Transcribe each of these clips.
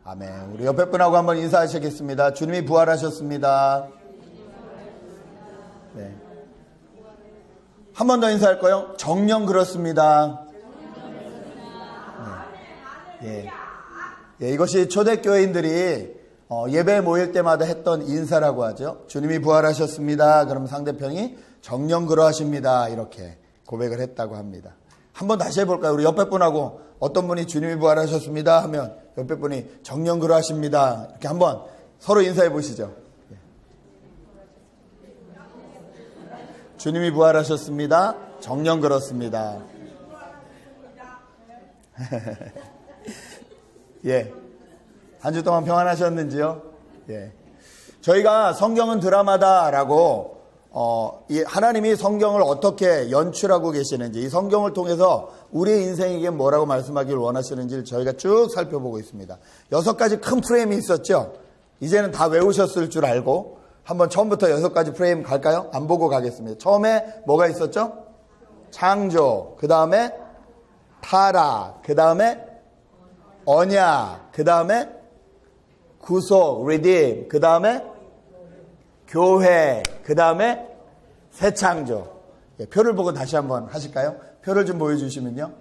아멘. 우리 옆에 분하고 한번 인사하시겠습니다. 주님이 부활하셨습니다. 네. 한 번 더 인사할 거요. 정녕 그렇습니다. 네. 예, 이것이 초대교회인들이 예배에 모일 때마다 했던 인사라고 하죠. 주님이 부활하셨습니다. 그럼 상대편이 정녕 그러하십니다. 이렇게 고백을 했다고 합니다. 한번 다시 해볼까요? 우리 옆에 분하고 어떤 분이 주님이 부활하셨습니다 하면 옆에 분이 정녕 그러하십니다. 이렇게 한번 서로 인사해 보시죠. 주님이 부활하셨습니다. 정녕 그렇습니다. 예. 한 주 동안 평안하셨는지요? 예. 저희가 성경은 드라마다라고 이 하나님이 성경을 어떻게 연출하고 계시는지, 이 성경을 통해서 우리의 인생에게 뭐라고 말씀하기를 원하시는지를 저희가 쭉 살펴보고 있습니다. 6가지 큰 프레임이 있었죠. 이제는 다 외우셨을 줄 알고 한번 처음부터 6가지 프레임 갈까요? 안 보고 가겠습니다. 처음에 뭐가 있었죠? 창조, 그 다음에 타락, 그 다음에 언약, 그 다음에 구속, redeem, 그 다음에 교회, 그 다음에 새창조. 예, 표를 보고 다시 한번 하실까요? 표를 좀 보여주시면요.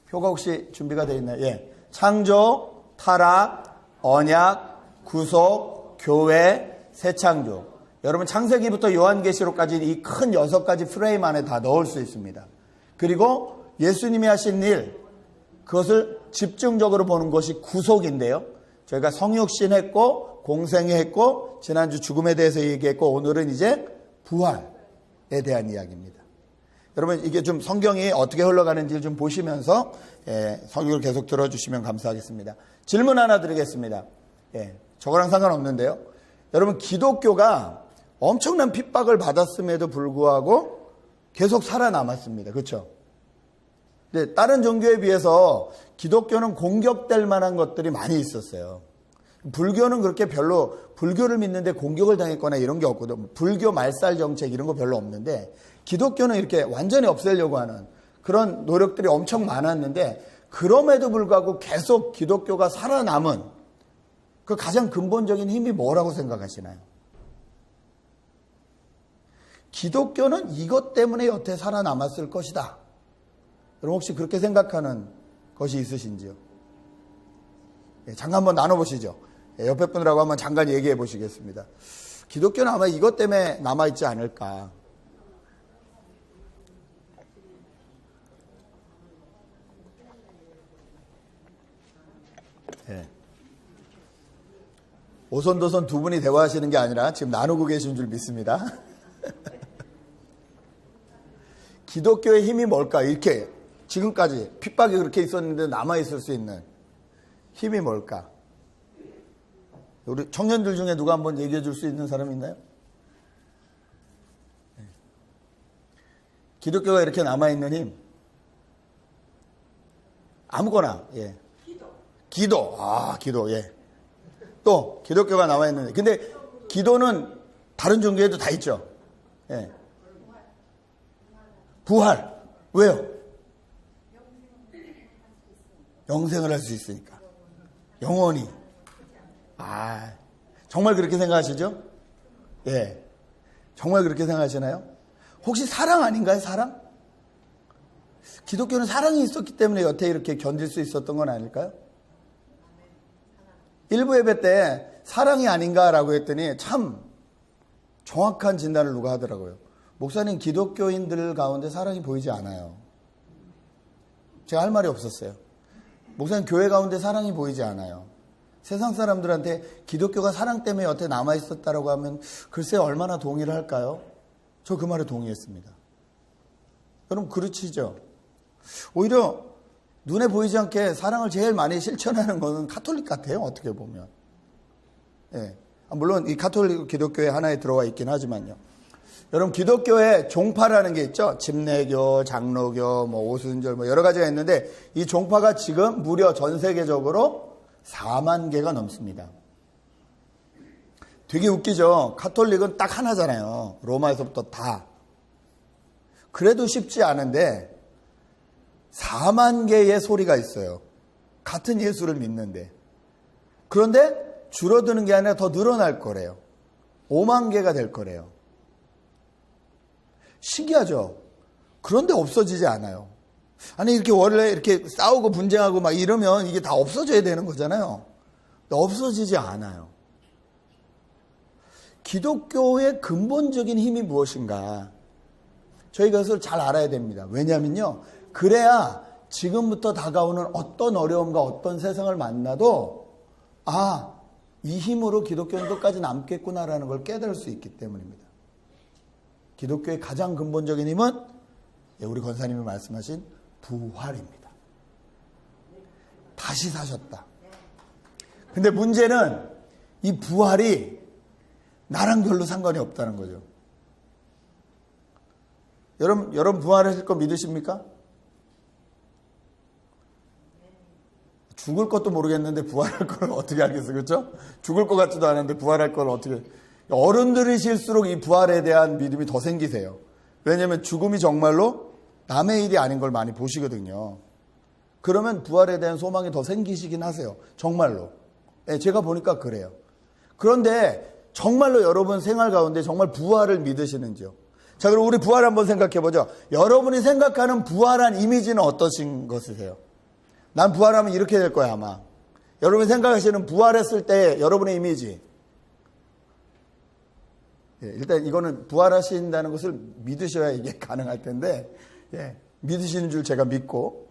표가 혹시 준비가 되어 있나요? 예. 창조, 타락, 언약, 구속, 교회, 새창조. 여러분 창세기부터 요한계시록까지 이 큰 6가지 프레임 안에 다 넣을 수 있습니다. 그리고 예수님이 하신 일, 그것을 집중적으로 보는 것이 구속인데요. 저희가 성육신했고 공생애했고 지난주 죽음에 대해서 얘기했고 오늘은 이제 부활에 대한 이야기입니다. 여러분 이게 좀 성경이 어떻게 흘러가는지 좀 보시면서 설교를 계속 들어주시면 감사하겠습니다. 질문 하나 드리겠습니다. 저거랑 상관없는데요. 여러분 기독교가 엄청난 핍박을 받았음에도 불구하고 계속 살아남았습니다. 그렇죠? 근데 다른 종교에 비해서 기독교는 공격될 만한 것들이 많이 있었어요. 불교는 그렇게 별로 불교를 믿는데 공격을 당했거나 이런 게 없거든. 불교 말살 정책 이런 거 별로 없는데 기독교는 이렇게 완전히 없애려고 하는 그런 노력들이 엄청 많았는데 그럼에도 불구하고 계속 기독교가 살아남은 그 가장 근본적인 힘이 뭐라고 생각하시나요? 기독교는 이것 때문에 여태 살아남았을 것이다. 여러분 혹시 그렇게 생각하는 것이 있으신지요? 잠깐 한번 나눠보시죠. 옆에 분들하고 한번 잠깐 얘기해 보시겠습니다. 기독교는 아마 이것 때문에 남아있지 않을까. 네. 오손도손 두 분이 대화하시는 게 아니라 지금 나누고 계신 줄 믿습니다. 기독교의 힘이 뭘까? 이렇게 지금까지 핍박이 그렇게 있었는데 남아있을 수 있는 힘이 뭘까? 우리 청년들 중에 누가 한번 얘기해 줄 수 있는 사람 있나요? 기독교가 이렇게 남아있는 힘. 아무거나, 예. 기도. 기도, 예. 또, 기독교가 남아있는 힘. 근데 기도는 다른 종교에도 다 있죠. 예. 부활. 왜요? 영생을 할 수 있으니까. 영원히. 정말 그렇게 생각하시죠? 예. 정말 그렇게 생각하시나요? 혹시 사랑 아닌가요? 사랑? 기독교는 사랑이 있었기 때문에 여태 이렇게 견딜 수 있었던 건 아닐까요? 일부 예배 때 사랑이 아닌가라고 했더니 참 정확한 진단을 누가 하더라고요. 목사님, 기독교인들 가운데 사랑이 보이지 않아요. 제가 할 말이 없었어요. 목사님, 교회 가운데 사랑이 보이지 않아요. 세상 사람들한테 기독교가 사랑 때문에 여태 남아있었다라고 하면 글쎄 얼마나 동의를 할까요? 저 그 말에 동의했습니다. 여러분 그렇지죠? 오히려 눈에 보이지 않게 사랑을 제일 많이 실천하는 것은 가톨릭 같아요. 어떻게 보면. 예. 물론 이 가톨릭 기독교에 하나에 들어와 있긴 하지만요. 여러분 기독교에 종파라는 게 있죠. 집례교, 장로교, 오순절 여러 가지가 있는데 이 종파가 지금 무려 전 세계적으로 4만 개가 넘습니다. 되게 웃기죠. 가톨릭은 딱 하나잖아요. 로마에서부터 다. 그래도 쉽지 않은데 4만 개의 소리가 있어요. 같은 예수를 믿는데. 그런데 줄어드는 게 아니라 더 늘어날 거래요. 5만 개가 될 거래요. 신기하죠? 그런데 없어지지 않아요. 아니 이렇게 원래 이렇게 싸우고 분쟁하고 막 이러면 이게 다 없어져야 되는 거잖아요. 없어지지 않아요. 기독교의 근본적인 힘이 무엇인가? 저희가 그것을 잘 알아야 됩니다. 왜냐하면요. 그래야 지금부터 다가오는 어떤 어려움과 어떤 세상을 만나도 이 힘으로 기독교는 끝까지 남겠구나라는 걸 깨달을 수 있기 때문입니다. 기독교의 가장 근본적인 힘은 우리 권사님이 말씀하신 부활입니다. 다시 사셨다. 근데 문제는 이 부활이 나랑 별로 상관이 없다는 거죠. 여러분 부활하실 거 믿으십니까? 죽을 것도 모르겠는데 부활할 걸 어떻게 알겠어요? 그렇죠? 죽을 것 같지도 않은데 부활할 걸 어떻게. 어른들이실수록 이 부활에 대한 믿음이 더 생기세요. 왜냐하면 죽음이 정말로 남의 일이 아닌 걸 많이 보시거든요. 그러면 부활에 대한 소망이 더 생기시긴 하세요. 정말로. 제가 보니까 그래요. 그런데 정말로 여러분 생활 가운데 정말 부활을 믿으시는지요? 자, 그럼 우리 부활 한번 생각해 보죠. 여러분이 생각하는 부활한 이미지는 어떠신 것이세요? 난 부활하면 이렇게 될 거야 아마. 여러분이 생각하시는 부활했을 때 여러분의 이미지. 일단 이거는 부활하신다는 것을 믿으셔야 이게 가능할 텐데 믿으시는 줄 제가 믿고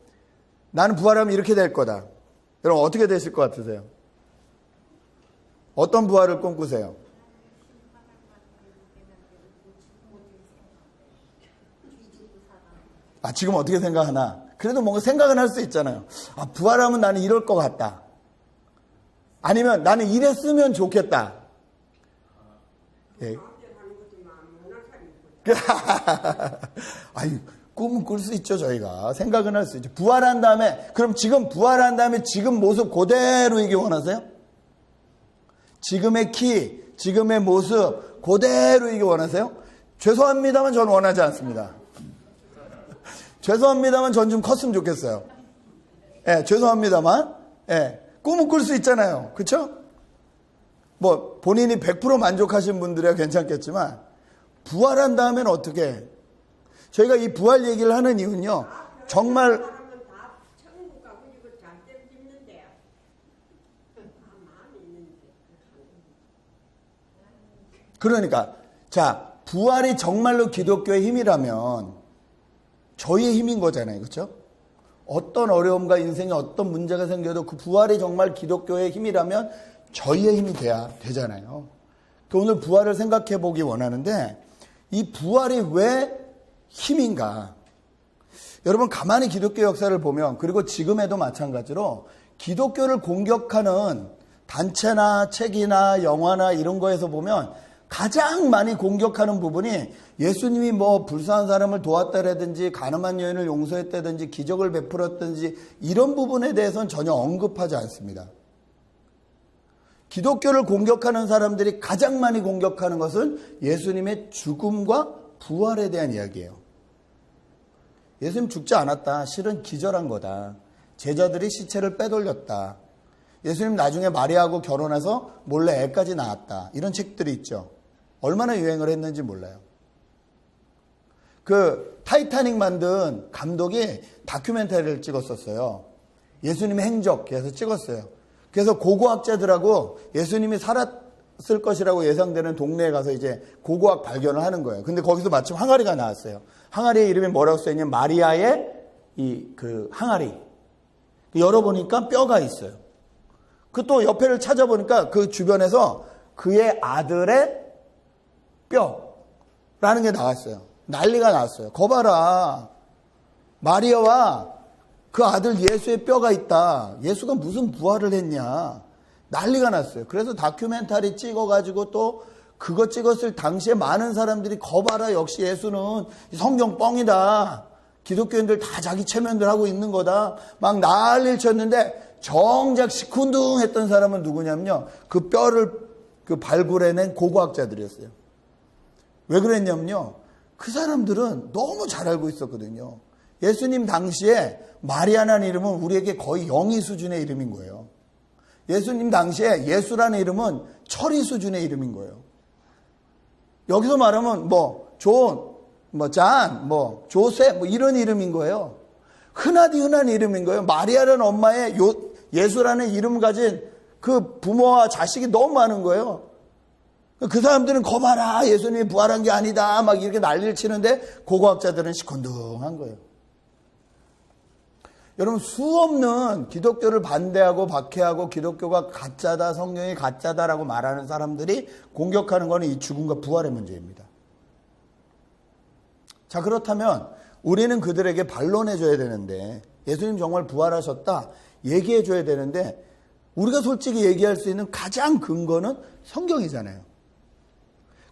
나는 부활하면 이렇게 될 거다. 여러분 어떻게 되실 것 같으세요? 어떤 부활을 꿈꾸세요? 지금 어떻게 생각하나? 그래도 뭔가 생각은 할 수 있잖아요. 부활하면 나는 이럴 것 같다. 아니면 나는 이랬으면 좋겠다. 예. 아유, 꿈은 꿀 수 있죠, 저희가. 생각은 할 수 있죠. 부활한 다음에, 그럼 지금 부활한 다음에 지금 모습 그대로이기 원하세요? 지금의 키, 지금의 모습 그대로이기 원하세요? 죄송합니다만 저는 원하지 않습니다. 죄송합니다만 전 좀 컸으면 좋겠어요. 죄송합니다만. 꿈은 꿀 수 있잖아요. 그렇죠? 뭐 본인이 100% 만족하신 분들이야 괜찮겠지만 부활한 다음에는 어떻게? 저희가 이 부활 얘기를 하는 이유는요. 정말 그러니까 자, 부활이 정말로 기독교의 힘이라면 저희의 힘인 거잖아요. 그렇죠? 어떤 어려움과 인생에 어떤 문제가 생겨도 그 부활이 정말 기독교의 힘이라면 저희의 힘이 돼야 되잖아요. 오늘 부활을 생각해 보기 원하는데 이 부활이 왜 힘인가? 여러분 가만히 기독교 역사를 보면 그리고 지금에도 마찬가지로 기독교를 공격하는 단체나 책이나 영화나 이런 거에서 보면 가장 많이 공격하는 부분이 예수님이 뭐 불쌍한 사람을 도왔다라든지 가늠한 여인을 용서했다든지 기적을 베풀었든지 이런 부분에 대해서는 전혀 언급하지 않습니다. 기독교를 공격하는 사람들이 가장 많이 공격하는 것은 예수님의 죽음과 부활에 대한 이야기예요. 예수님 죽지 않았다. 실은 기절한 거다. 제자들이 시체를 빼돌렸다. 예수님 나중에 마리아하고 결혼해서 몰래 애까지 낳았다. 이런 책들이 있죠. 얼마나 유행을 했는지 몰라요. 그 타이타닉 만든 감독이 다큐멘터리를 찍었었어요. 예수님의 행적 해서 찍었어요. 그래서 고고학자들하고 예수님이 살았을 것이라고 예상되는 동네에 가서 이제 고고학 발견을 하는 거예요. 근데 거기서 마침 항아리가 나왔어요. 항아리의 이름이 뭐라고 써있냐면 마리아의 그 항아리. 열어보니까 뼈가 있어요. 그 또 옆에를 찾아보니까 그 주변에서 그의 아들의 뼈라는 게 나왔어요. 난리가 났어요. 거 봐라. 마리아와 그 아들 예수의 뼈가 있다. 예수가 무슨 부활을 했냐. 난리가 났어요. 그래서 다큐멘터리 찍어가지고 또 그거 찍었을 당시에 많은 사람들이 거 봐라. 역시 예수는 성경 뻥이다. 기독교인들 다 자기 체면들 하고 있는 거다. 막 난리를 쳤는데 정작 시큰둥했던 사람은 누구냐면요. 그 뼈를 발굴해낸 고고학자들이었어요. 왜 그랬냐면요. 그 사람들은 너무 잘 알고 있었거든요. 예수님 당시에 마리아라는 이름은 우리에게 거의 영의 수준의 이름인 거예요. 예수님 당시에 예수라는 이름은 철이 수준의 이름인 거예요. 여기서 말하면 존, 잔, 조세 이런 이름인 거예요. 흔한 이름인 거예요. 마리아라는 엄마의 예수라는 이름 가진 그 부모와 자식이 너무 많은 거예요. 그 사람들은 거봐라, 예수님이 부활한 게 아니다 막 이렇게 난리를 치는데 고고학자들은 시큰둥한 거예요. 여러분, 수없는 기독교를 반대하고 박해하고 기독교가 가짜다, 성경이 가짜다라고 말하는 사람들이 공격하는 것은 이 죽음과 부활의 문제입니다. 자, 그렇다면 우리는 그들에게 반론해줘야 되는데, 예수님 정말 부활하셨다 얘기해줘야 되는데, 우리가 솔직히 얘기할 수 있는 가장 근거는 성경이잖아요.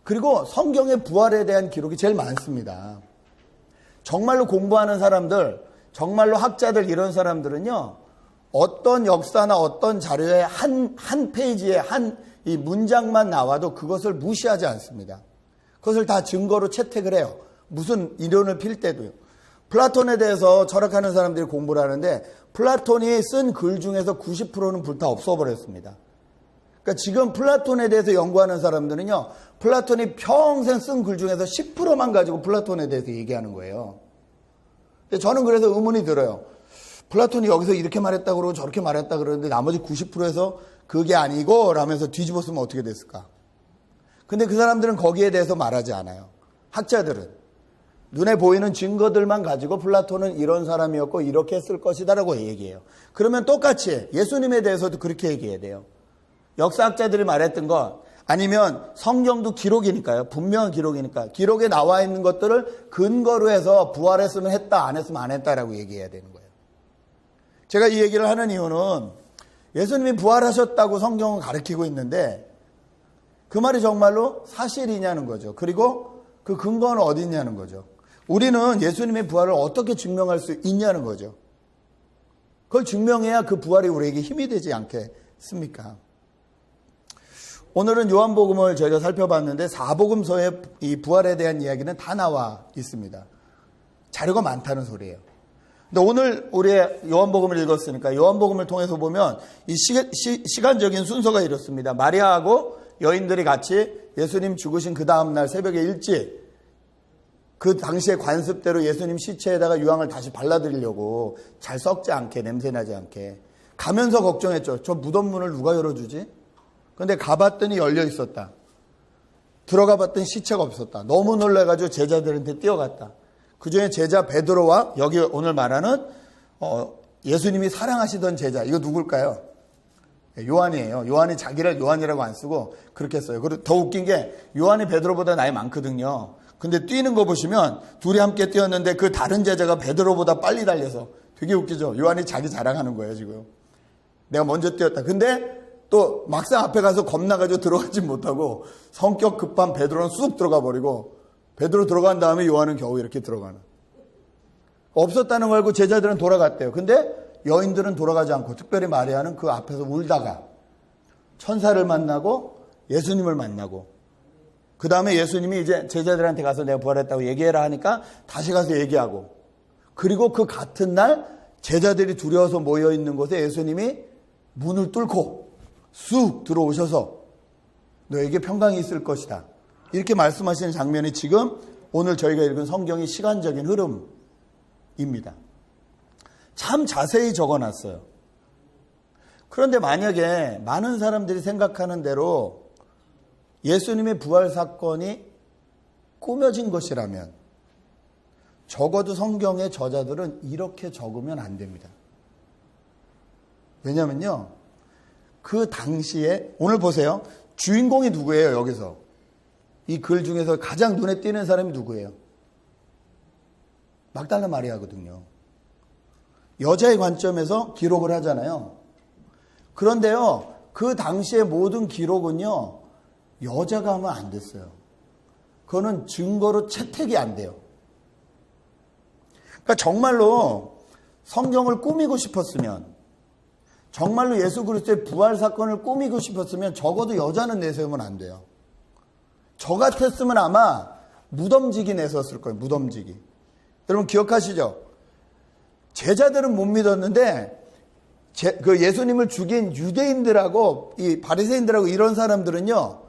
그리고 성경의 부활에 대한 기록이 제일 많습니다. 정말로 공부하는 사람들, 정말로 학자들 이런 사람들은요, 어떤 역사나 어떤 자료의 한 페이지에 이 문장만 나와도 그것을 무시하지 않습니다. 그것을 다 증거로 채택을 해요. 무슨 이론을 필 때도요. 플라톤에 대해서 철학하는 사람들이 공부를 하는데 플라톤이 쓴 글 중에서 90%는 불타 없어버렸습니다. 그러니까 지금 플라톤에 대해서 연구하는 사람들은요, 플라톤이 평생 쓴 글 중에서 10%만 가지고 플라톤에 대해서 얘기하는 거예요. 저는 그래서 의문이 들어요. 플라톤이 여기서 이렇게 말했다 그러고 저렇게 말했다 그러는데 나머지 90%에서 그게 아니고 라면서 뒤집어 쓰면 어떻게 됐을까? 근데 그 사람들은 거기에 대해서 말하지 않아요. 학자들은 눈에 보이는 증거들만 가지고 플라톤은 이런 사람이었고 이렇게 했을 것이다 라고 얘기해요. 그러면 똑같이 예수님에 대해서도 그렇게 얘기해야 돼요. 역사학자들이 말했던 것, 아니면 성경도 기록이니까요. 분명한 기록이니까 기록에 나와 있는 것들을 근거로 해서 부활했으면 했다, 안 했으면 안 했다라고 얘기해야 되는 거예요. 제가 이 얘기를 하는 이유는 예수님이 부활하셨다고 성경은 가르치고 있는데 그 말이 정말로 사실이냐는 거죠. 그리고 그 근거는 어디 있냐는 거죠. 우리는 예수님의 부활을 어떻게 증명할 수 있냐는 거죠. 그걸 증명해야 그 부활이 우리에게 힘이 되지 않겠습니까? 오늘은 요한복음을 저희가 살펴봤는데 사복음서에 이 부활에 대한 이야기는 다 나와 있습니다. 자료가 많다는 소리예요. 근데 오늘 우리 요한복음을 읽었으니까 요한복음을 통해서 보면 이 시간적인 순서가 이렇습니다. 마리아하고 여인들이 같이 예수님 죽으신 그 다음날 새벽에 일찍 그 당시의 관습대로 예수님 시체에다가 유황을 다시 발라드리려고 잘 썩지 않게, 냄새나지 않게 가면서 걱정했죠. 저 무덤 문을 누가 열어주지? 근데 가봤더니 열려 있었다. 들어가 봤더니 시체가 없었다. 너무 놀라가지고 제자들한테 뛰어갔다. 그 중에 제자 베드로와 여기 오늘 말하는 예수님이 사랑하시던 제자, 이거 누굴까요? 요한이에요. 요한이 자기를 요한이라고 안 쓰고 그렇게 써요. 그리고 더 웃긴 게 요한이 베드로보다 나이 많거든요. 근데 뛰는 거 보시면 둘이 함께 뛰었는데 그 다른 제자가 베드로보다 빨리 달려서 되게 웃기죠. 요한이 자기 자랑하는 거예요, 지금. 내가 먼저 뛰었다. 근데 또 막상 앞에 가서 겁나가지고 들어가지 못하고 성격 급한 베드로는 쑥 들어가 버리고 베드로 들어간 다음에 요한은 겨우 이렇게 들어가는. 없었다는 걸 알고 제자들은 돌아갔대요. 근데 여인들은 돌아가지 않고 특별히 마리아는 그 앞에서 울다가 천사를 만나고 예수님을 만나고 그 다음에 예수님이 이제 제자들한테 가서 내가 부활했다고 얘기해라 하니까 다시 가서 얘기하고 그리고 그 같은 날 제자들이 두려워서 모여있는 곳에 예수님이 문을 뚫고 쑥 들어오셔서 너에게 평강이 있을 것이다. 이렇게 말씀하시는 장면이 지금 오늘 저희가 읽은 성경의 시간적인 흐름입니다. 참 자세히 적어놨어요. 그런데 만약에 많은 사람들이 생각하는 대로 예수님의 부활 사건이 꾸며진 것이라면 적어도 성경의 저자들은 이렇게 적으면 안 됩니다. 왜냐면요. 그 당시에 오늘 보세요. 주인공이 누구예요? 여기서. 이 글 중에서 가장 눈에 띄는 사람이 누구예요? 막달라 마리아거든요. 여자의 관점에서 기록을 하잖아요. 그런데요. 그 당시의 모든 기록은요. 여자가 하면 안 됐어요. 그거는 증거로 채택이 안 돼요. 그러니까 정말로 성경을 꾸미고 싶었으면 정말로 예수 그리스도의 부활 사건을 꾸미고 싶었으면 적어도 여자는 내세우면 안 돼요. 저 같았으면 아마 무덤지기 내세웠을 거예요. 무덤지기. 여러분 기억하시죠? 제자들은 못 믿었는데 그 예수님을 죽인 유대인들하고 이 바리새인들하고 이런 사람들은요,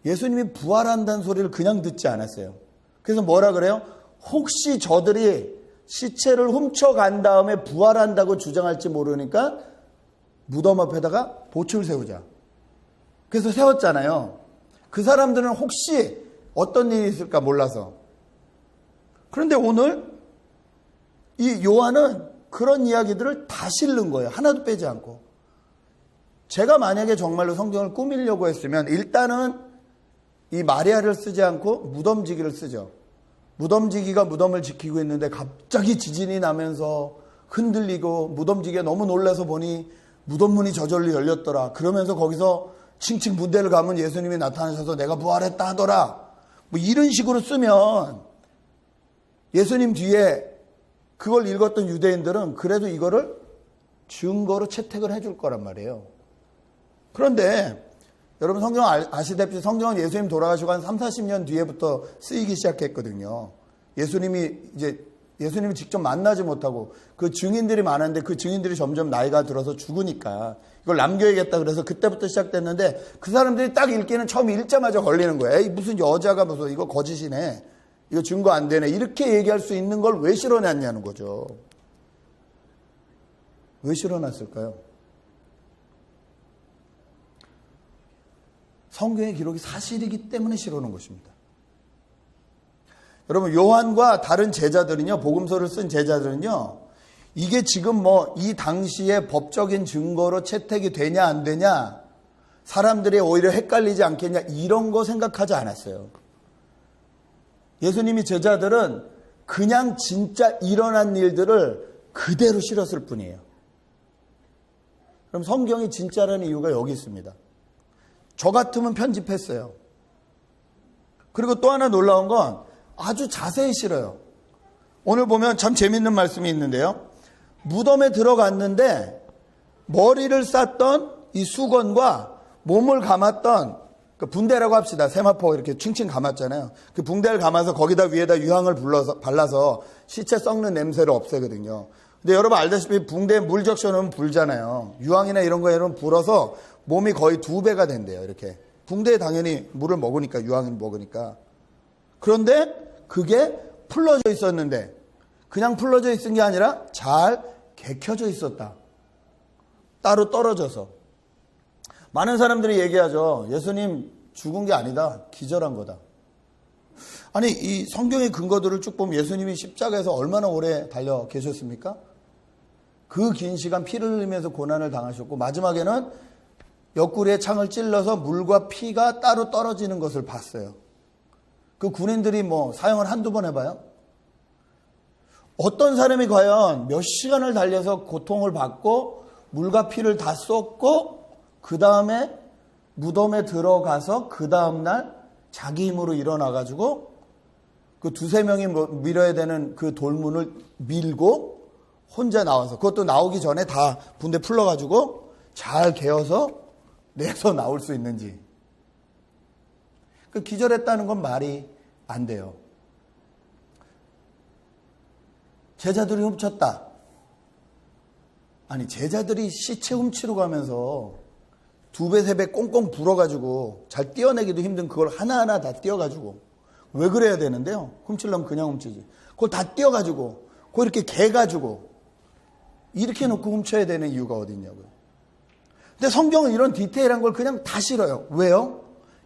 예수님이 부활한다는 소리를 그냥 듣지 않았어요. 그래서 뭐라 그래요? 혹시 저들이 시체를 훔쳐간 다음에 부활한다고 주장할지 모르니까 무덤 앞에다가 보초를 세우자. 그래서 세웠잖아요. 그 사람들은 혹시 어떤 일이 있을까 몰라서. 그런데 오늘 이 요한은 그런 이야기들을 다 실는 거예요. 하나도 빼지 않고. 제가 만약에 정말로 성경을 꾸미려고 했으면 일단은 이 마리아를 쓰지 않고 무덤지기를 쓰죠. 무덤지기가 무덤을 지키고 있는데 갑자기 지진이 나면서 흔들리고 무덤지기가 너무 놀라서 보니 무덤문이 저절로 열렸더라. 그러면서 거기서 칭칭 분대를 가면 예수님이 나타나셔서 내가 부활했다 하더라. 뭐 이런 식으로 쓰면 예수님 뒤에 그걸 읽었던 유대인들은 그래도 이거를 증거로 채택을 해줄 거란 말이에요. 그런데 여러분 성경 아시다시피 성경은 예수님 돌아가시고 한 3, 40년 뒤에부터 쓰이기 시작했거든요. 예수님이 직접 만나지 못하고 그 증인들이 많은데 그 증인들이 점점 나이가 들어서 죽으니까 이걸 남겨야겠다 그래서 그때부터 시작됐는데 그 사람들이 딱 읽기는 처음 읽자마자 걸리는 거예요. 에이, 무슨 여자가 무슨 이거 거짓이네. 이거 증거 안 되네. 이렇게 얘기할 수 있는 걸 왜 실어놨냐는 거죠. 왜 실어놨을까요? 성경의 기록이 사실이기 때문에 실어놓은 것입니다. 여러분, 요한과 다른 제자들은요, 복음서를 쓴 제자들은요, 이게 지금 뭐 이 당시에 법적인 증거로 채택이 되냐 안 되냐, 사람들이 오히려 헷갈리지 않겠냐, 이런 거 생각하지 않았어요. 예수님이 제자들은 그냥 진짜 일어난 일들을 그대로 실었을 뿐이에요. 그럼 성경이 진짜라는 이유가 여기 있습니다. 저 같으면 편집했어요. 그리고 또 하나 놀라운 건 아주 자세히 실어요. 오늘 보면 참 재밌는 말씀이 있는데요. 무덤에 들어갔는데 머리를 쌌던 이 수건과 몸을 감았던 그 붕대라고 합시다. 세마포 이렇게 칭칭 감았잖아요. 그 붕대를 감아서 거기다 위에다 유황을 발라서 시체 썩는 냄새를 없애거든요. 근데 여러분 알다시피 붕대에 물 적셔놓으면 불잖아요. 유황이나 이런 거에 불어서 몸이 거의 2배가 된대요. 이렇게. 붕대에 당연히 물을 먹으니까, 유황을 먹으니까. 그런데 그게 풀러져 있었는데 그냥 풀러져 있은 게 아니라 잘 개켜져 있었다. 따로 떨어져서. 많은 사람들이 얘기하죠. 예수님 죽은 게 아니다. 기절한 거다. 아니, 이 성경의 근거들을 쭉 보면 예수님이 십자가에서 얼마나 오래 달려 계셨습니까? 그 긴 시간 피를 흘리면서 고난을 당하셨고 마지막에는 옆구리에 창을 찔러서 물과 피가 따로 떨어지는 것을 봤어요. 그 군인들이 뭐 사형을 한두 번 해봐요? 어떤 사람이 과연 몇 시간을 달려서 고통을 받고 물과 피를 다 쏟고 그 다음에 무덤에 들어가서 그 다음날 자기 힘으로 일어나가지고 그 2-3명이 밀어야 되는 그 돌문을 밀고 혼자 나와서 그것도 나오기 전에 다 붕대 풀러가지고 잘 개어서 내서 나올 수 있는지. 그 기절했다는 건 말이 안 돼요. 제자들이 훔쳤다. 아니, 제자들이 시체 훔치러 가면서 2배, 3배 꽁꽁 불어가지고 잘 떼어내기도 힘든 그걸 하나하나 다 떼어가지고 왜 그래야 되는데요? 훔치려면 그냥 훔치지. 그걸 다 떼어가지고 그걸 이렇게 개가지고 이렇게 놓고 훔쳐야 되는 이유가 어디 있냐고요. 근데 성경은 이런 디테일한 걸 그냥 다 실어요. 왜요?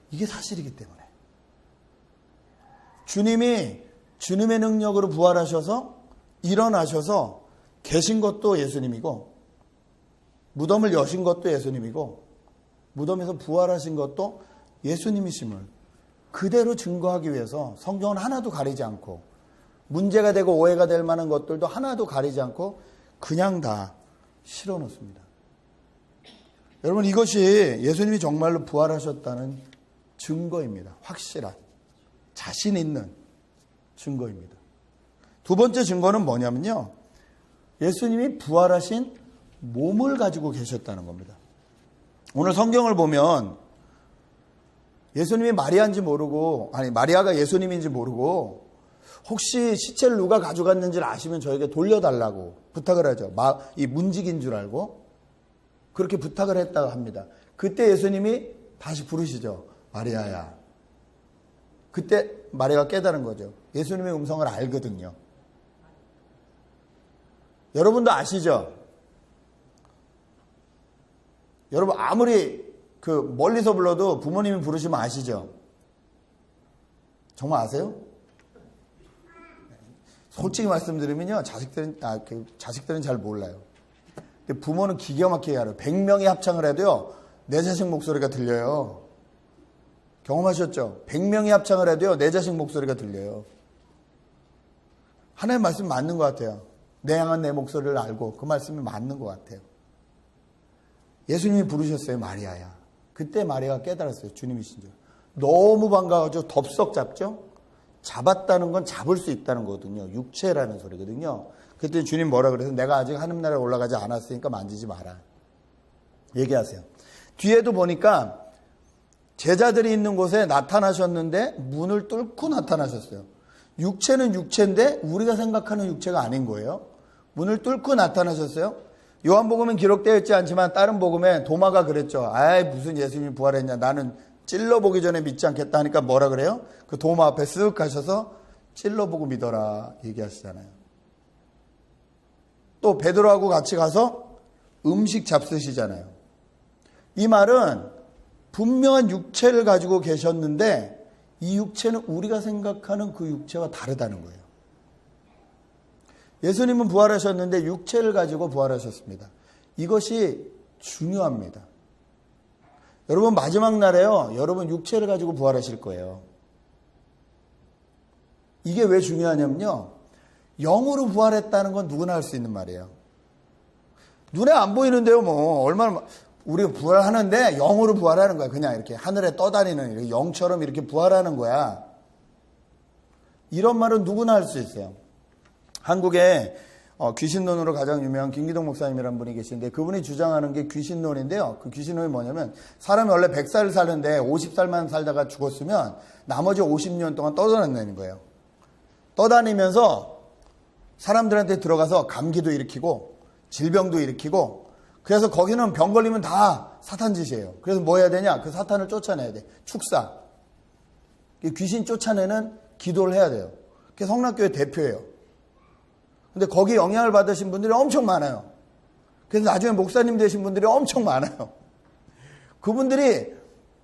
이게 사실이기 때문에. 주님이 주님의 능력으로 부활하셔서 일어나셔서 계신 것도 예수님이고 무덤을 여신 것도 예수님이고 무덤에서 부활하신 것도 예수님이심을 그대로 증거하기 위해서 성경은 하나도 가리지 않고 문제가 되고 오해가 될 만한 것들도 하나도 가리지 않고 그냥 다 실어놓습니다. 여러분, 이것이 예수님이 정말로 부활하셨다는 증거입니다. 확실한, 자신 있는 증거입니다. 두 번째 증거는 뭐냐면요. 예수님이 부활하신 몸을 가지고 계셨다는 겁니다. 오늘 성경을 보면 예수님이 마리아인지 모르고, 아니, 마리아가 예수님인지 모르고, 혹시 시체를 누가 가져갔는지를 아시면 저에게 돌려달라고 부탁을 하죠. 이 문직인 줄 알고. 그렇게 부탁을 했다고 합니다. 그때 예수님이 다시 부르시죠. 마리아야. 그때 마리아가 깨달은 거죠. 예수님의 음성을 알거든요. 여러분도 아시죠? 여러분 아무리 멀리서 불러도 부모님이 부르시면 아시죠? 정말 아세요? 솔직히 말씀드리면요, 자식들은 잘 몰라요. 근데 부모는 기가 막히게 알아요. 100명이 합창을 해도요, 내 자식 목소리가 들려요. 경험하셨죠? 100명이 합창을 해도요, 내 자식 목소리가 들려요. 하나님 말씀이 맞는 것 같아요. 내 향한 내 목소리를 알고 그 말씀이 맞는 것 같아요. 예수님이 부르셨어요, 마리아야. 그때 마리아가 깨달았어요, 주님이신 줄. 너무 반가워서 덥석 잡죠? 잡았다는 건 잡을 수 있다는 거거든요. 육체라는 소리거든요. 그때 주님 뭐라 그래서 내가 아직 하늘나라에 올라가지 않았으니까 만지지 마라. 얘기하세요. 뒤에도 보니까 제자들이 있는 곳에 나타나셨는데 문을 뚫고 나타나셨어요. 육체는 육체인데 우리가 생각하는 육체가 아닌 거예요. 문을 뚫고 나타나셨어요. 요한복음은 기록되어 있지 않지만 다른 복음에 도마가 그랬죠. 아이 무슨 예수님이 부활했냐. 나는 찔러보기 전에 믿지 않겠다 하니까 뭐라 그래요? 그 도마 앞에 쓱 가셔서 찔러보고 믿어라 얘기하시잖아요. 또 베드로하고 같이 가서 음식 잡수시잖아요. 이 말은 분명한 육체를 가지고 계셨는데 이 육체는 우리가 생각하는 그 육체와 다르다는 거예요. 예수님은 부활하셨는데 육체를 가지고 부활하셨습니다. 이것이 중요합니다. 여러분 마지막 날에요. 여러분 육체를 가지고 부활하실 거예요. 이게 왜 중요하냐면요. 영으로 부활했다는 건 누구나 할 수 있는 말이에요. 눈에 안 보이는데요. 뭐 얼마나 우리가 부활하는데 영으로 부활하는 거야. 그냥 이렇게 하늘에 떠다니는 영처럼 이렇게 부활하는 거야. 이런 말은 누구나 할 수 있어요. 한국에 귀신론으로 가장 유명한 김기동 목사님이라는 분이 계시는데 그분이 주장하는 게 귀신론인데요. 그 귀신론이 뭐냐면 사람이 원래 100살 사는데 50살만 살다가 죽었으면 나머지 50년 동안 떠다닌다는 거예요. 떠다니면서 사람들한테 들어가서 감기도 일으키고 질병도 일으키고 그래서 거기는 병 걸리면 다 사탄 짓이에요. 그래서 뭐 해야 되냐? 그 사탄을 쫓아내야 돼. 축사. 귀신 쫓아내는 기도를 해야 돼요. 그게 성락교회 대표예요. 근데 거기 영향을 받으신 분들이 엄청 많아요. 그래서 나중에 목사님 되신 분들이 엄청 많아요. 그분들이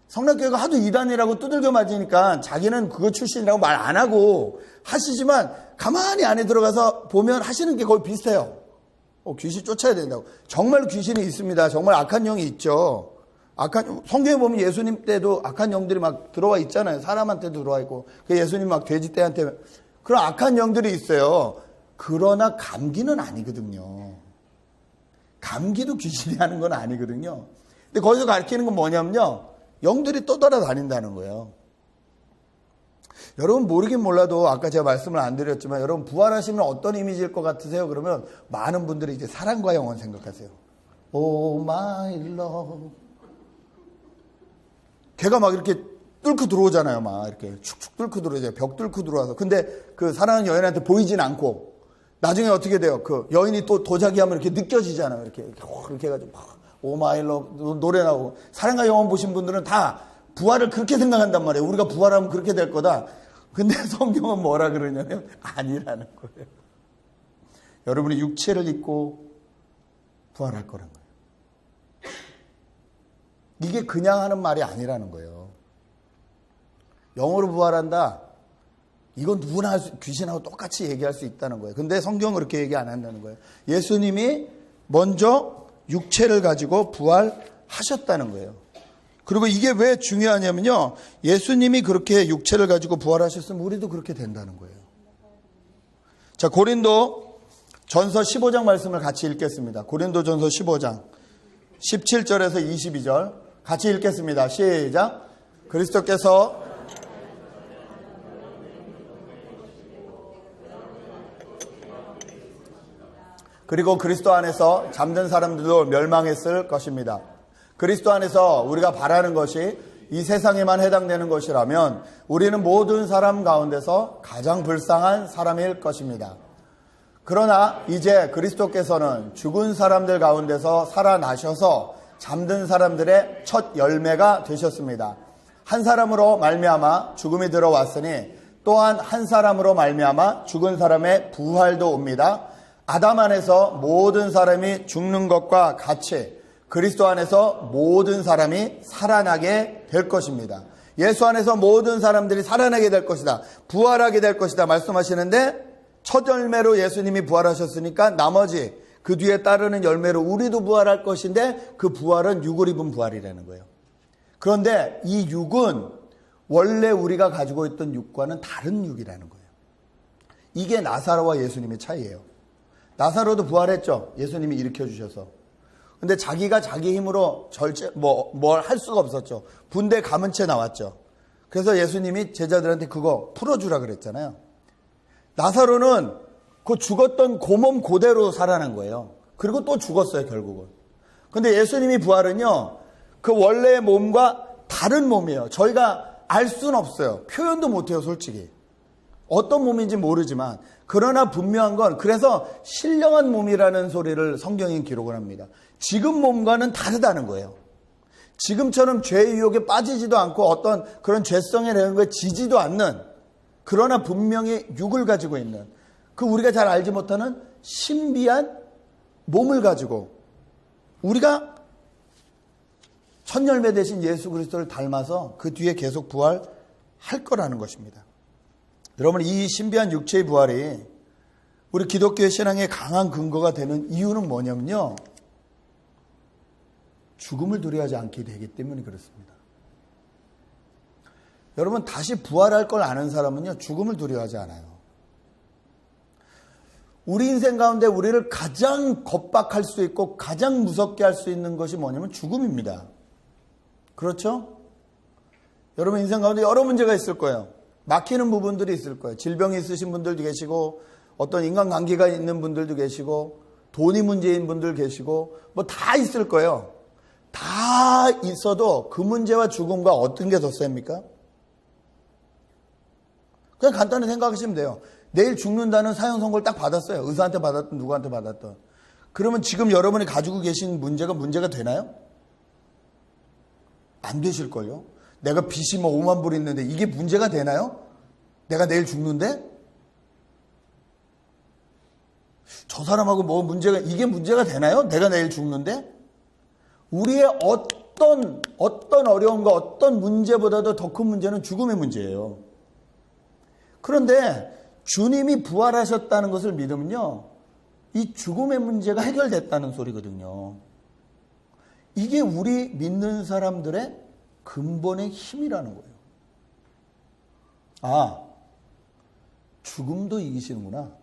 성락교회가 하도 이단이라고 두들겨 맞으니까 자기는 그거 출신이라고 말 안 하고 하시지만 가만히 안에 들어가서 보면 하시는 게 거의 비슷해요. 귀신 쫓아야 된다고. 정말 귀신이 있습니다. 정말 악한 영이 있죠. 성경에 보면 예수님 때도 악한 영들이 막 들어와 있잖아요. 사람한테도 들어와 있고. 그 예수님 막 돼지떼한테 그런 악한 영들이 있어요. 그러나 감기는 아니거든요. 감기도 귀신이 하는 건 아니거든요. 근데 거기서 가르치는 건 뭐냐면요. 영들이 떠돌아다닌다는 거예요. 여러분 모르긴 몰라도 아까 제가 말씀을 안 드렸지만 여러분 부활하시면 어떤 이미지일 것 같으세요? 그러면 많은 분들이 이제 사랑과 영원 생각하세요. Oh my love. 걔가 막 이렇게 뚫고 들어오잖아요. 막 이렇게 축축 뚫고 들어오잖아요. 벽 뚫고 들어와서. 근데 그 사랑하는 여인한테 보이진 않고 나중에 어떻게 돼요? 그 여인이 또 도자기 하면 이렇게 느껴지잖아요. 이렇게 해가지고 막 Oh my love 노래 나오고. 사랑과 영원 보신 분들은 다 부활을 그렇게 생각한단 말이에요. 우리가 부활하면 그렇게 될 거다. 근데 성경은 뭐라 그러냐면 아니라는 거예요. 여러분이 육체를 입고 부활할 거란 거예요. 이게 그냥 하는 말이 아니라는 거예요. 영으로 부활한다. 이건 누구나 귀신하고 똑같이 얘기할 수 있다는 거예요. 근데 성경은 그렇게 얘기 안 한다는 거예요. 예수님이 먼저 육체를 가지고 부활하셨다는 거예요. 그리고 이게 왜 중요하냐면요. 예수님이 그렇게 육체를 가지고 부활하셨으면 우리도 그렇게 된다는 거예요. 자, 고린도 전서 15장 말씀을 같이 읽겠습니다. 고린도 전서 15장 17절에서 22절 같이 읽겠습니다. 시작. 그리스도께서 그리고 그리스도 안에서 잠든 사람들도 멸망했을 것입니다. 그리스도 안에서 우리가 바라는 것이 이 세상에만 해당되는 것이라면 우리는 모든 사람 가운데서 가장 불쌍한 사람일 것입니다. 그러나 이제 그리스도께서는 죽은 사람들 가운데서 살아나셔서 잠든 사람들의 첫 열매가 되셨습니다. 한 사람으로 말미암아 죽음이 들어왔으니 또한 한 사람으로 말미암아 죽은 사람의 부활도 옵니다. 아담 안에서 모든 사람이 죽는 것과 같이 그리스도 안에서 모든 사람이 살아나게 될 것입니다. 예수 안에서 모든 사람들이 살아나게 될 것이다. 부활하게 될 것이다 말씀하시는데, 첫 열매로 예수님이 부활하셨으니까 나머지 그 뒤에 따르는 열매로 우리도 부활할 것인데, 그 부활은 육을 입은 부활이라는 거예요. 그런데 이 육은 원래 우리가 가지고 있던 육과는 다른 육이라는 거예요. 이게 나사로와 예수님의 차이예요. 나사로도 부활했죠. 예수님이 일으켜주셔서. 근데 자기가 자기 힘으로 뭘 할 수가 없었죠. 분대 감은 채 나왔죠. 그래서 예수님이 제자들한테 그거 풀어주라 그랬잖아요. 나사로는 그 죽었던 그 몸 그대로 살아난 거예요. 그리고 또 죽었어요, 결국은. 근데 예수님이 부활은요, 그 원래의 몸과 다른 몸이에요. 저희가 알 수는 없어요. 표현도 못해요, 솔직히. 어떤 몸인지 모르지만. 그러나 분명한 건, 그래서 신령한 몸이라는 소리를 성경이 기록을 합니다. 지금 몸과는 다르다는 거예요. 지금처럼 죄의 유혹에 빠지지도 않고 어떤 그런 죄성에 대한 거에 지지도 않는, 그러나 분명히 육을 가지고 있는, 그 우리가 잘 알지 못하는 신비한 몸을 가지고 우리가 첫 열매 대신 예수 그리스도를 닮아서 그 뒤에 계속 부활할 거라는 것입니다. 여러분, 이 신비한 육체의 부활이 우리 기독교의 신앙의 강한 근거가 되는 이유는 뭐냐면요, 죽음을 두려워하지 않게 되기 때문에 그렇습니다. 여러분, 다시 부활할 걸 아는 사람은요, 죽음을 두려워하지 않아요. 우리 인생 가운데 우리를 가장 겁박할 수 있고 가장 무섭게 할 수 있는 것이 뭐냐면 죽음입니다. 그렇죠? 여러분 인생 가운데 여러 문제가 있을 거예요. 막히는 부분들이 있을 거예요. 질병이 있으신 분들도 계시고, 어떤 인간관계가 있는 분들도 계시고, 돈이 문제인 분들 계시고, 뭐 다 있을 거예요. 다 있어도 그 문제와 죽음과 어떤 게 더 셉니까? 그냥 간단히 생각하시면 돼요. 내일 죽는다는 사형 선고를 딱 받았어요. 의사한테 받았든 누구한테 받았든. 그러면 지금 여러분이 가지고 계신 문제가 되나요? 안 되실걸요? 내가 빚이 뭐 5만 불 있는데 이게 문제가 되나요? 내가 내일 죽는데? 저 사람하고 뭐 이게 문제가 되나요? 내가 내일 죽는데? 우리의 어떤 어려움과 어떤 문제보다도 더 큰 문제는 죽음의 문제예요. 그런데 주님이 부활하셨다는 것을 믿으면요, 이 죽음의 문제가 해결됐다는 소리거든요. 이게 우리 믿는 사람들의 근본의 힘이라는 거예요. 아, 죽음도 이기시는구나.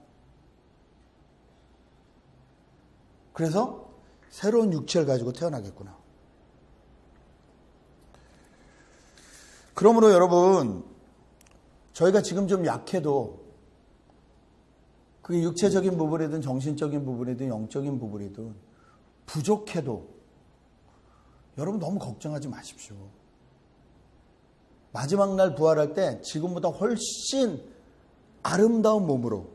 그래서 새로운 육체를 가지고 태어나겠구나. 그러므로 여러분, 저희가 지금 좀 약해도, 그게 육체적인 부분이든 정신적인 부분이든 영적인 부분이든 부족해도 여러분 너무 걱정하지 마십시오. 마지막 날 부활할 때 지금보다 훨씬 아름다운 몸으로,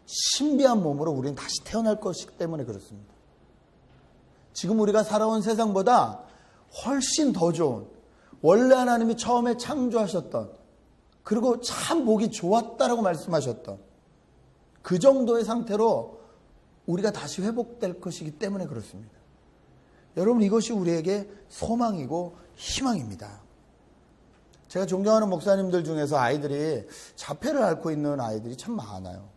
신비한 몸으로 우리는 다시 태어날 것이기 때문에 그렇습니다. 지금 우리가 살아온 세상보다 훨씬 더 좋은, 원래 하나님이 처음에 창조하셨던, 그리고 참 보기 좋았다라고 말씀하셨던 그 정도의 상태로 우리가 다시 회복될 것이기 때문에 그렇습니다. 여러분, 이것이 우리에게 소망이고 희망입니다. 제가 존경하는 목사님들 중에서 아이들이 자폐를 앓고 있는 아이들이 참 많아요.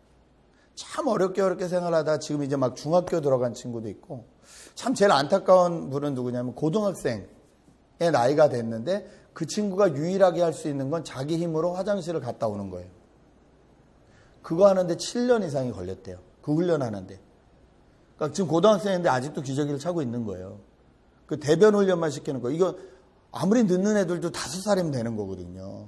참 어렵게 생활하다 지금 이제 막 중학교 들어간 친구도 있고, 참 제일 안타까운 분은 누구냐면 고등학생의 나이가 됐는데 그 친구가 유일하게 할 수 있는 건 자기 힘으로 화장실을 갔다 오는 거예요. 그거 하는데 7년 이상이 걸렸대요. 그 훈련하는데. 그러니까 지금 고등학생인데 아직도 기저귀를 차고 있는 거예요. 그 대변 훈련만 시키는 거. 이거 아무리 늦는 애들도 5살이면 되는 거거든요.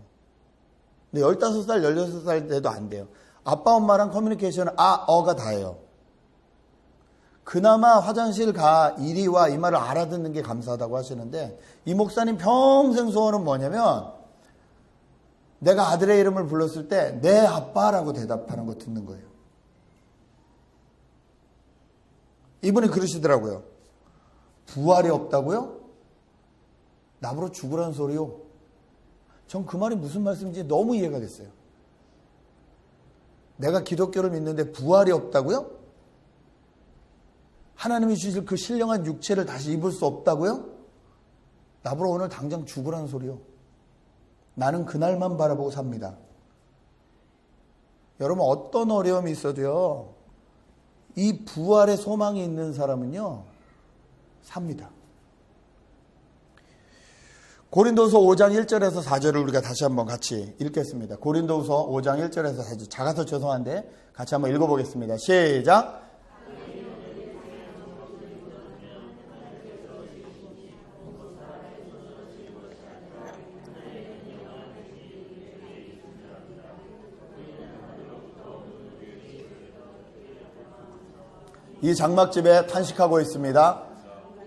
근데 15살, 16살 돼도 안 돼요. 아빠, 엄마랑 커뮤니케이션은 어가 다예요. 그나마 화장실 가, 이리 와, 이 말을 알아듣는 게 감사하다고 하시는데, 이 목사님 평생 소원은 뭐냐면, 내가 아들의 이름을 불렀을 때 내 아빠라고 대답하는 거 듣는 거예요. 이분이 그러시더라고요. 부활이 없다고요? 나보러 죽으라는 소리요. 전 그 말이 무슨 말씀인지 너무 이해가 됐어요. 내가 기독교를 믿는데 부활이 없다고요? 하나님이 주실 그 신령한 육체를 다시 입을 수 없다고요? 나보러 오늘 당장 죽으라는 소리요. 나는 그날만 바라보고 삽니다. 여러분, 어떤 어려움이 있어도요, 이 부활의 소망이 있는 사람은요, 삽니다. 고린도후서 5장 1절에서 4절을 우리가 다시 한번 같이 읽겠습니다. 고린도후서 5장 1절에서 4절. 작아서 죄송한데 같이 한번 읽어보겠습니다. 시작. 이 장막집에 탄식하고 있습니다.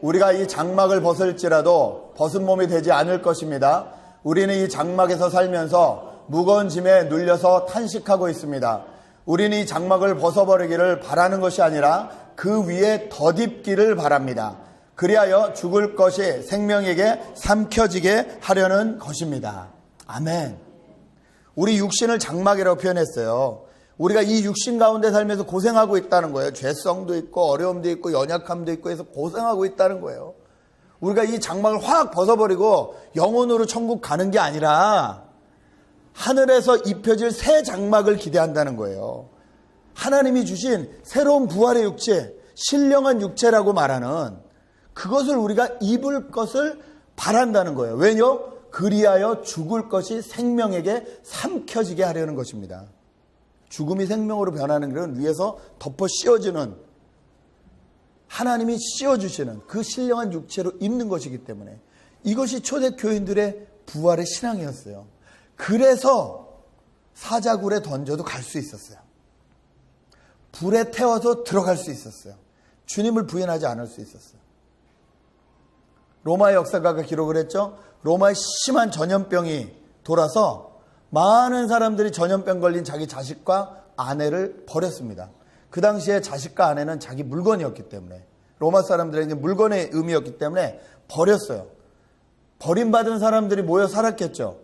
우리가 이 장막을 벗을지라도 벗은 몸이 되지 않을 것입니다. 우리는 이 장막에서 살면서 무거운 짐에 눌려서 탄식하고 있습니다. 우리는 이 장막을 벗어버리기를 바라는 것이 아니라 그 위에 덧입기를 바랍니다. 그리하여 죽을 것이 생명에게 삼켜지게 하려는 것입니다. 아멘. 우리 육신을 장막이라고 표현했어요. 우리가 이 육신 가운데 살면서 고생하고 있다는 거예요. 죄성도 있고 어려움도 있고 연약함도 있고 해서 고생하고 있다는 거예요. 우리가 이 장막을 확 벗어버리고 영혼으로 천국 가는 게 아니라 하늘에서 입혀질 새 장막을 기대한다는 거예요. 하나님이 주신 새로운 부활의 육체, 신령한 육체라고 말하는 그것을 우리가 입을 것을 바란다는 거예요. 왜요? 그리하여 죽을 것이 생명에게 삼켜지게 하려는 것입니다. 죽음이 생명으로 변하는 것은 위에서 덮어 씌워주는, 하나님이 씌워주시는 그 신령한 육체로 입는 것이기 때문에 이것이 초대교인들의 부활의 신앙이었어요. 그래서 사자굴에 던져도 갈 수 있었어요. 불에 태워서 들어갈 수 있었어요. 주님을 부인하지 않을 수 있었어요. 로마의 역사가가 기록을 했죠. 로마의 심한 전염병이 돌아서 많은 사람들이 전염병 걸린 자기 자식과 아내를 버렸습니다. 그 당시에 자식과 아내는 자기 물건이었기 때문에, 로마 사람들에게 물건의 의미였기 때문에 버렸어요. 버림받은 사람들이 모여 살았겠죠.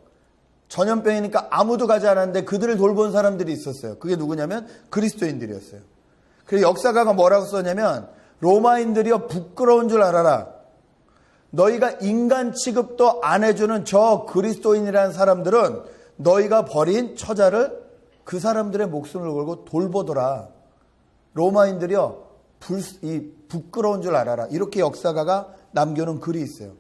전염병이니까 아무도 가지 않았는데 그들을 돌본 사람들이 있었어요. 그게 누구냐면 그리스도인들이었어요. 그래서 역사가가 뭐라고 썼냐면, 로마인들이여 부끄러운 줄 알아라. 너희가 인간 취급도 안 해주는 저 그리스도인이라는 사람들은 너희가 버린 처자를 그 사람들의 목숨을 걸고 돌보더라. 로마인들이요, 부끄러운 줄 알아라. 이렇게 역사가가 남겨놓은 글이 있어요.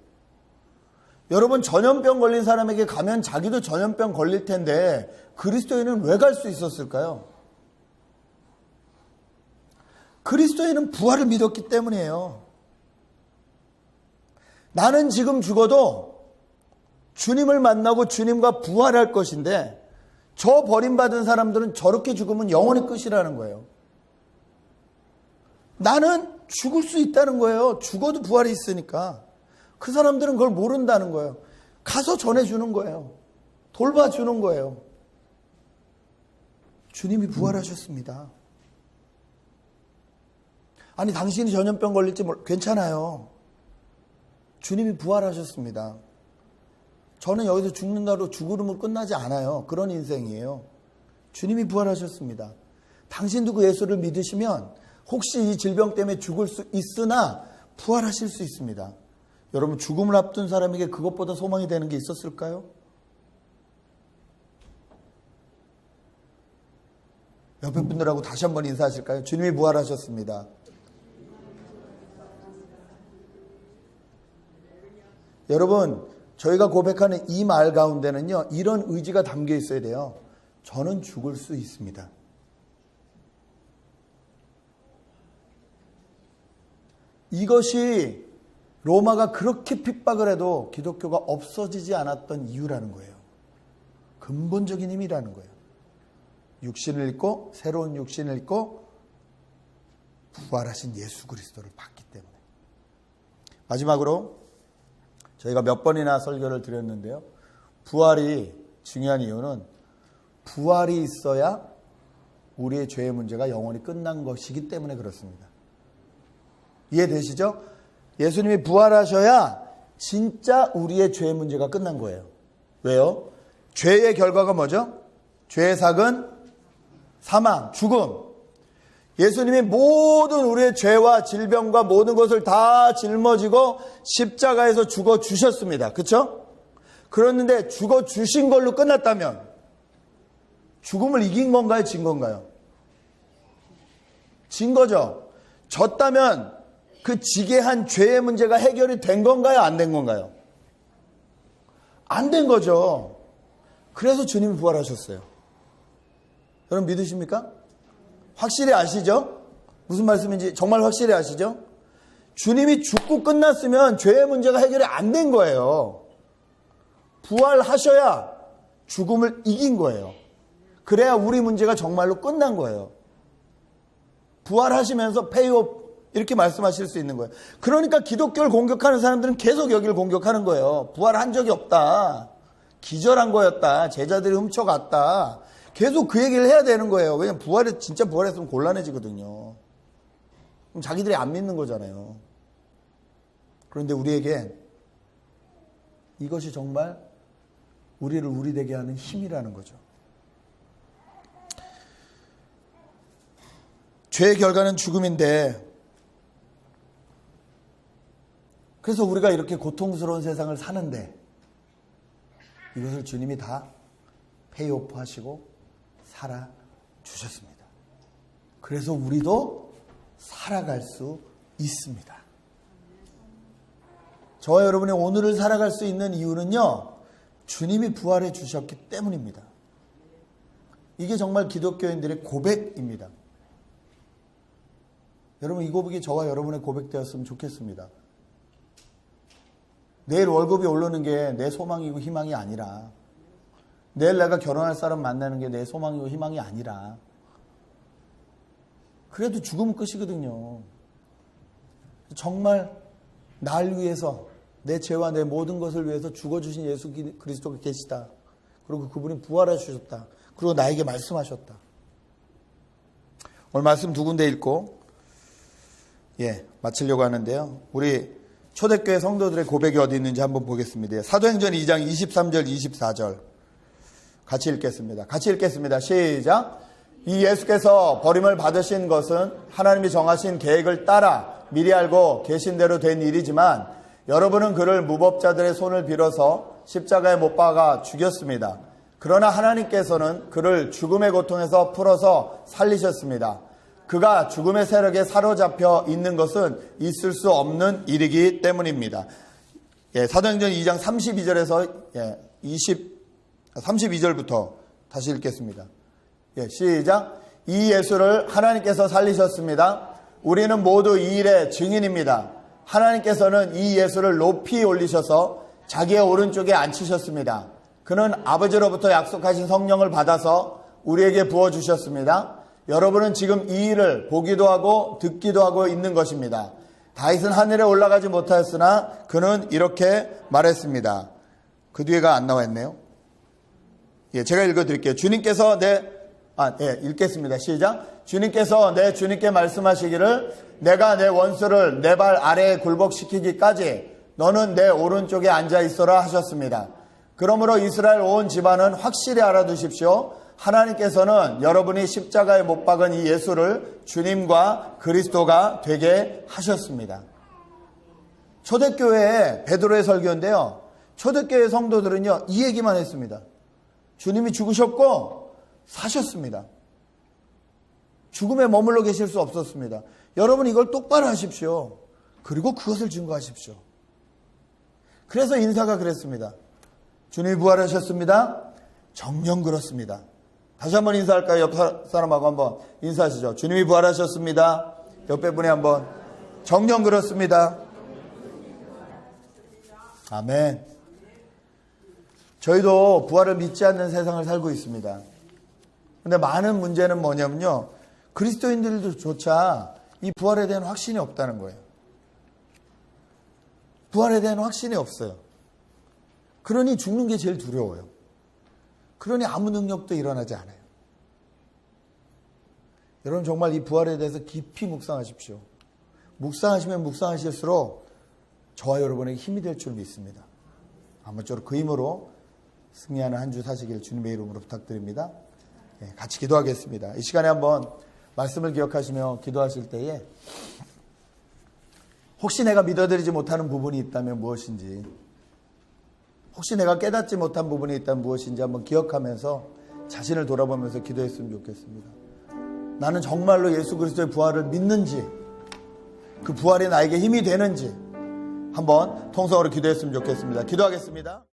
여러분, 전염병 걸린 사람에게 가면 자기도 전염병 걸릴 텐데 그리스도인은 왜 갈 수 있었을까요? 그리스도인은 부활을 믿었기 때문이에요. 나는 지금 죽어도 주님을 만나고 주님과 부활할 것인데 저 버림받은 사람들은 저렇게 죽으면 영원히 끝이라는 거예요. 나는 죽을 수 있다는 거예요. 죽어도 부활이 있으니까. 그 사람들은 그걸 모른다는 거예요. 가서 전해주는 거예요. 돌봐주는 거예요. 주님이 부활하셨습니다. 아니, 당신이 전염병 걸릴지 괜찮아요. 주님이 부활하셨습니다. 저는 여기서 죽는다로 죽으면 끝나지 않아요. 그런 인생이에요. 주님이 부활하셨습니다. 당신도 그 예수를 믿으시면 혹시 이 질병 때문에 죽을 수 있으나 부활하실 수 있습니다. 여러분, 죽음을 앞둔 사람에게 그것보다 소망이 되는 게 있었을까요? 옆에 분들하고 다시 한번 인사하실까요? 주님이 부활하셨습니다. 여러분, 저희가 고백하는 이 말 가운데는요, 이런 의지가 담겨 있어야 돼요. 저는 죽을 수 있습니다. 이것이 로마가 그렇게 핍박을 해도 기독교가 없어지지 않았던 이유라는 거예요. 근본적인 힘이라는 거예요. 육신을 입고, 새로운 육신을 입고 부활하신 예수 그리스도를 봤기 때문에. 마지막으로 저희가 몇 번이나 설교를 드렸는데요. 부활이 중요한 이유는 부활이 있어야 우리의 죄의 문제가 영원히 끝난 것이기 때문에 그렇습니다. 이해되시죠? 예수님이 부활하셔야 진짜 우리의 죄의 문제가 끝난 거예요. 왜요? 죄의 결과가 뭐죠? 죄의 삭은 사망, 죽음. 예수님이 모든 우리의 죄와 질병과 모든 것을 다 짊어지고 십자가에서 죽어 주셨습니다. 그렇죠? 그랬는데 죽어 주신 걸로 끝났다면 죽음을 이긴 건가요? 진 건가요? 진 거죠. 졌다면 그 지게 한 죄의 문제가 해결이 된 건가요? 안 된 건가요? 안 된 거죠. 그래서 주님이 부활하셨어요. 여러분 믿으십니까? 확실히 아시죠? 무슨 말씀인지 정말 확실히 아시죠? 주님이 죽고 끝났으면 죄의 문제가 해결이 안 된 거예요. 부활하셔야 죽음을 이긴 거예요. 그래야 우리 문제가 정말로 끝난 거예요. 부활하시면서 페이오프 이렇게 말씀하실 수 있는 거예요. 그러니까 기독교를 공격하는 사람들은 계속 여기를 공격하는 거예요. 부활한 적이 없다. 기절한 거였다. 제자들이 훔쳐갔다. 계속 그 얘기를 해야 되는 거예요. 왜냐면 진짜 부활했으면 곤란해지거든요. 그럼 자기들이 안 믿는 거잖아요. 그런데 우리에게 이것이 정말 우리를 우리 되게 하는 힘이라는 거죠. 죄의 결과는 죽음인데 그래서 우리가 이렇게 고통스러운 세상을 사는데 이것을 주님이 다 페이오프 하시고 살아주셨습니다. 그래서 우리도 살아갈 수 있습니다. 저와 여러분이 오늘을 살아갈 수 있는 이유는요, 주님이 부활해 주셨기 때문입니다. 이게 정말 기독교인들의 고백입니다. 여러분, 이 고백이 저와 여러분의 고백되었으면 좋겠습니다. 내일 월급이 오르는 게 내 소망이고 희망이 아니라, 내일 내가 결혼할 사람 만나는 게 내 소망이고 희망이 아니라, 그래도 죽으면 끝이거든요. 정말 날 위해서, 내 죄와 내 모든 것을 위해서 죽어주신 예수 그리스도가 계시다. 그리고 그분이 부활해 주셨다. 그리고 나에게 말씀하셨다. 오늘 말씀 두 군데 읽고 마치려고 하는데요. 우리 초대교회 성도들의 고백이 어디 있는지 한번 보겠습니다. 사도행전 2장 23절 24절 같이 읽겠습니다. 시작. 이 예수께서 버림을 받으신 것은 하나님이 정하신 계획을 따라 미리 알고 계신 대로 된 일이지만 여러분은 그를 무법자들의 손을 빌어서 십자가에 못 박아 죽였습니다. 그러나 하나님께서는 그를 죽음의 고통에서 풀어서 살리셨습니다. 그가 죽음의 세력에 사로잡혀 있는 것은 있을 수 없는 일이기 때문입니다. 사도행전 2장 32절에서 32절부터 다시 읽겠습니다. 시작. 이 예수를 하나님께서 살리셨습니다. 우리는 모두 이 일의 증인입니다. 하나님께서는 이 예수를 높이 올리셔서 자기의 오른쪽에 앉히셨습니다. 그는 아버지로부터 약속하신 성령을 받아서 우리에게 부어주셨습니다. 여러분은 지금 이 일을 보기도 하고 듣기도 하고 있는 것입니다. 다윗은 하늘에 올라가지 못하였으나 그는 이렇게 말했습니다. 그 뒤에가 안 나와 있네요. 제가 읽어드릴게요. 읽겠습니다. 시작. 주님께서 내 주님께 말씀하시기를 내가 내 원수를 내 발 아래에 굴복시키기까지 너는 내 오른쪽에 앉아 있어라 하셨습니다. 그러므로 이스라엘 온 집안은 확실히 알아두십시오. 하나님께서는 여러분이 십자가에 못 박은 이 예수를 주님과 그리스도가 되게 하셨습니다. 초대교회의 베드로의 설교인데요. 초대교회 성도들은요, 이 얘기만 했습니다. 주님이 죽으셨고 사셨습니다. 죽음에 머물러 계실 수 없었습니다. 여러분 이걸 똑바로 하십시오. 그리고 그것을 증거하십시오. 그래서 인사가 그랬습니다. 주님이 부활하셨습니다. 정녕 그렇습니다. 다시 한번 인사할까요? 옆 사람하고 한번 인사하시죠. 주님이 부활하셨습니다. 옆에 분이 한번 정녕 그렇습니다. 아멘. 저희도 부활을 믿지 않는 세상을 살고 있습니다. 근데 많은 문제는 뭐냐면요, 그리스도인들조차 이 부활에 대한 확신이 없다는 거예요. 부활에 대한 확신이 없어요. 그러니 죽는 게 제일 두려워요. 그러니 아무 능력도 일어나지 않아요. 여러분 정말 이 부활에 대해서 깊이 묵상하십시오. 묵상하시면 묵상하실수록 저와 여러분에게 힘이 될 줄 믿습니다. 아무쪼록 그 힘으로 승리하는 한 주 사시길 주님의 이름으로 부탁드립니다. 같이 기도하겠습니다. 이 시간에 한번 말씀을 기억하시며 기도하실 때에 혹시 내가 믿어드리지 못하는 부분이 있다면 무엇인지, 혹시 내가 깨닫지 못한 부분이 있다면 무엇인지 한번 기억하면서 자신을 돌아보면서 기도했으면 좋겠습니다. 나는 정말로 예수 그리스도의 부활을 믿는지, 그 부활이 나에게 힘이 되는지 한번 통성으로 기도했으면 좋겠습니다. 기도하겠습니다.